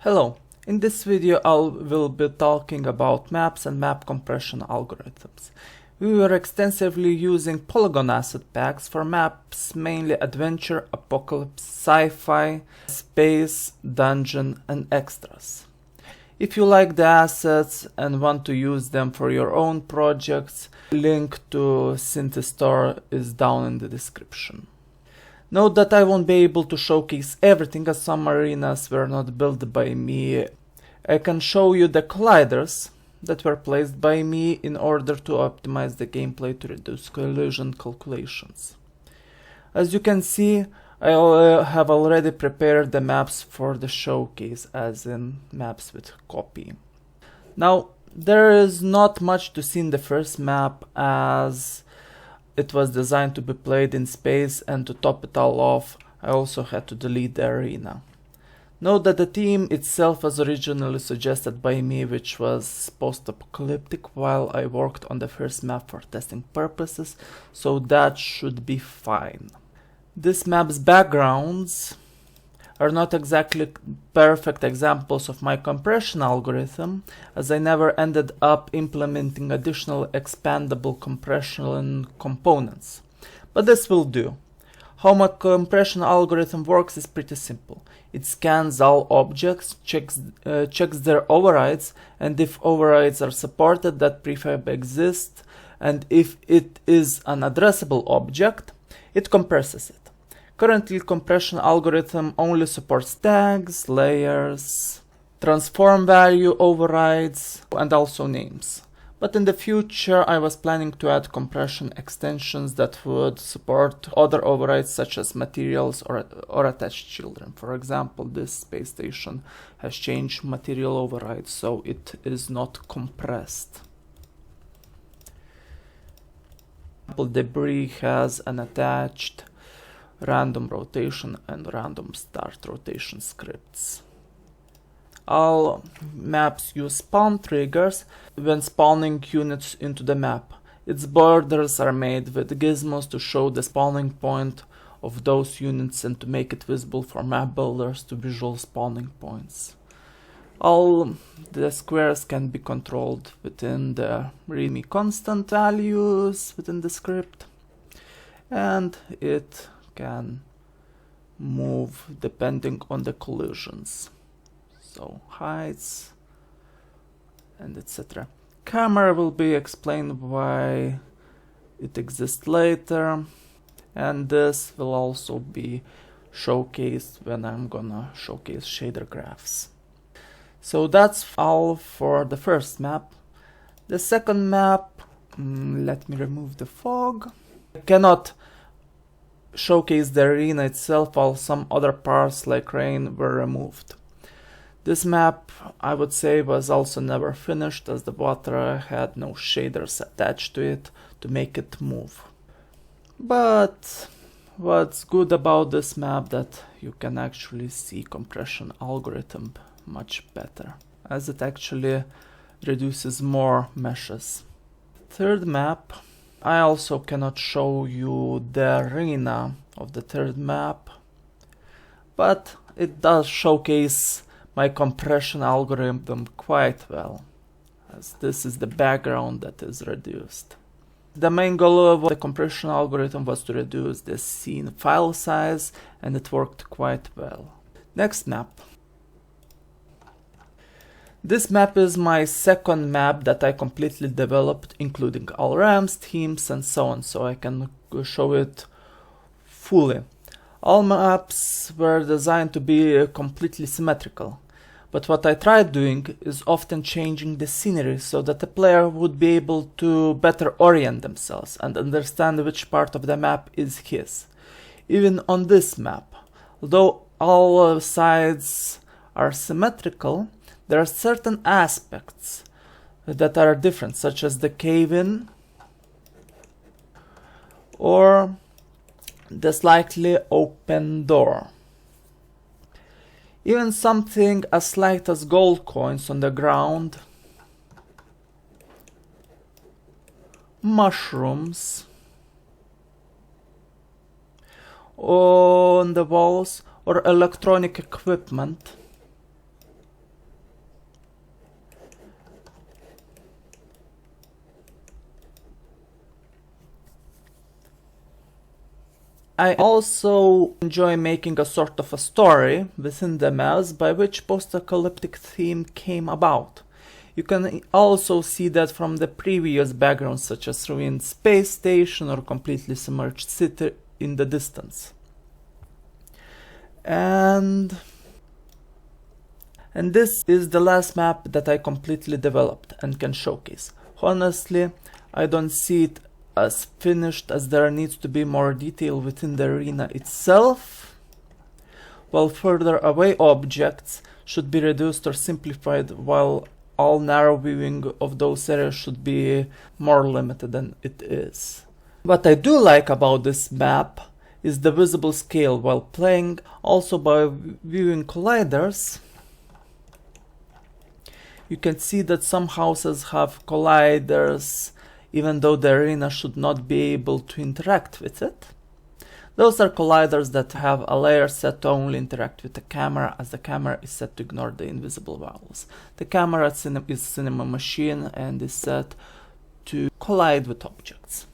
Hello, in this video I will be talking about maps and map compression algorithms. We were extensively using polygon asset packs for maps, mainly adventure, apocalypse, sci-fi, space, dungeon and extras. If you like the assets and want to use them for your own projects, link to Synthistore is down in the description. Note that I won't be able to showcase everything as some arenas were not built by me. I can show you the colliders that were placed by me in order to optimize the gameplay to reduce collision calculations. As you can see, I have already prepared the maps for the showcase, as in maps with copy. Now, there is not much to see in the first map, as it was designed to be played in space, and to top it all off, I also had to delete the arena. Note that the theme itself was originally suggested by me, which was post-apocalyptic, while I worked on the first map for testing purposes, so that should be fine. This map's backgrounds are not exactly perfect examples of my compression algorithm, as I never ended up implementing additional expandable compression components. But this will do. How my compression algorithm works is pretty simple. It scans all objects, checks their overrides, and if overrides are supported, that prefab exists, and if it is an addressable object, it compresses it. Currently, compression algorithm only supports tags, layers, transform value overrides, and also names. But in the future, I was planning to add compression extensions that would support other overrides such as materials or attached children. For example, this space station has changed material overrides, so it is not compressed. Debris has an attached random rotation and random start rotation scripts. All maps use spawn triggers when spawning units into the map. Its borders are made with gizmos to show the spawning point of those units and to make it visible for map builders to visual spawning points. All the squares can be controlled within the readme constant values within the script, and it can move depending on the collisions, so heights and etc. Camera will be explained why it exists later, and this will also be showcased when I'm gonna showcase shader graphs. So that's all for the first map. The second map, let me remove the fog. I cannot showcase the arena itself while some other parts like rain were removed. This map, I would say, was also never finished, as the water had no shaders attached to it to make it move. But what's good about this map that you can actually see compression algorithm much better, as it actually reduces more meshes. Third map, I also cannot show you the arena of the third map, but it does showcase my compression algorithm quite well, as this is the background that is reduced. The main goal of the compression algorithm was to reduce the scene file size, and it worked quite well. Next map. This map is my second map that I completely developed, including all ramps, themes and so on, so I can show it fully. All maps were designed to be completely symmetrical, but what I tried doing is often changing the scenery so that the player would be able to better orient themselves and understand which part of the map is his. Even on this map, although all sides are symmetrical, there are certain aspects that are different, such as the cave-in or the slightly open door. Even something as slight as gold coins on the ground, mushrooms on the walls, or electronic equipment I also enjoy making a sort of a story within the maps by which post-apocalyptic theme came about. You can also see that from the previous backgrounds such as ruined space station or completely submerged city in the distance. And this is the last map that I completely developed and can showcase. Honestly, I don't see it as finished, as there needs to be more detail within the arena itself, while further away objects should be reduced or simplified, while all narrow viewing of those areas should be more limited than it is. What I do like about this map is the visible scale while playing. Also, by viewing colliders, you can see that some houses have colliders even though the arena should not be able to interact with it. Those are colliders that have a layer set to only interact with the camera, as the camera is set to ignore the invisible walls. The camera is cinema machine and is set to collide with objects.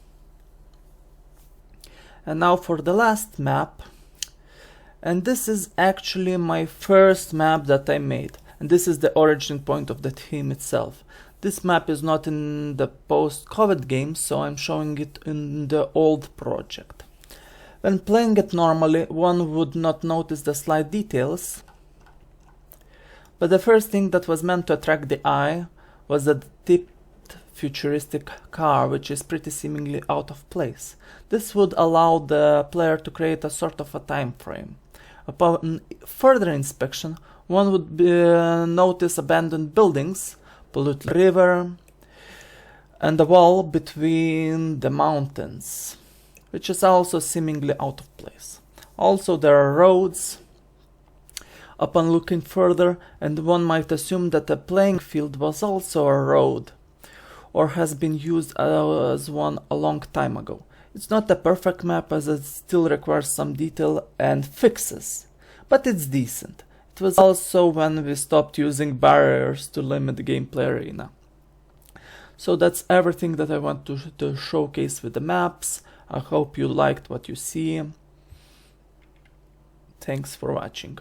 And now for the last map, and this is actually my first map that I made, and this is the origin point of the theme itself. This map is not in the post-COVID game, so I'm showing it in the old project. When playing it normally, one would not notice the slight details, but the first thing that was meant to attract the eye was a tipped futuristic car, which is pretty seemingly out of place. This would allow the player to create a sort of a time frame. Upon further inspection, one would notice abandoned buildings, polluted river, and a wall between the mountains, which is also seemingly out of place. Also, there are roads. Upon looking further, and one might assume that the playing field was also a road, or has been used as one a long time ago. It's not a perfect map, as it still requires some detail and fixes, but it's decent. It was also when we stopped using barriers to limit the gameplay arena. So that's everything that I want to showcase with the maps. I hope you liked what you see. Thanks for watching.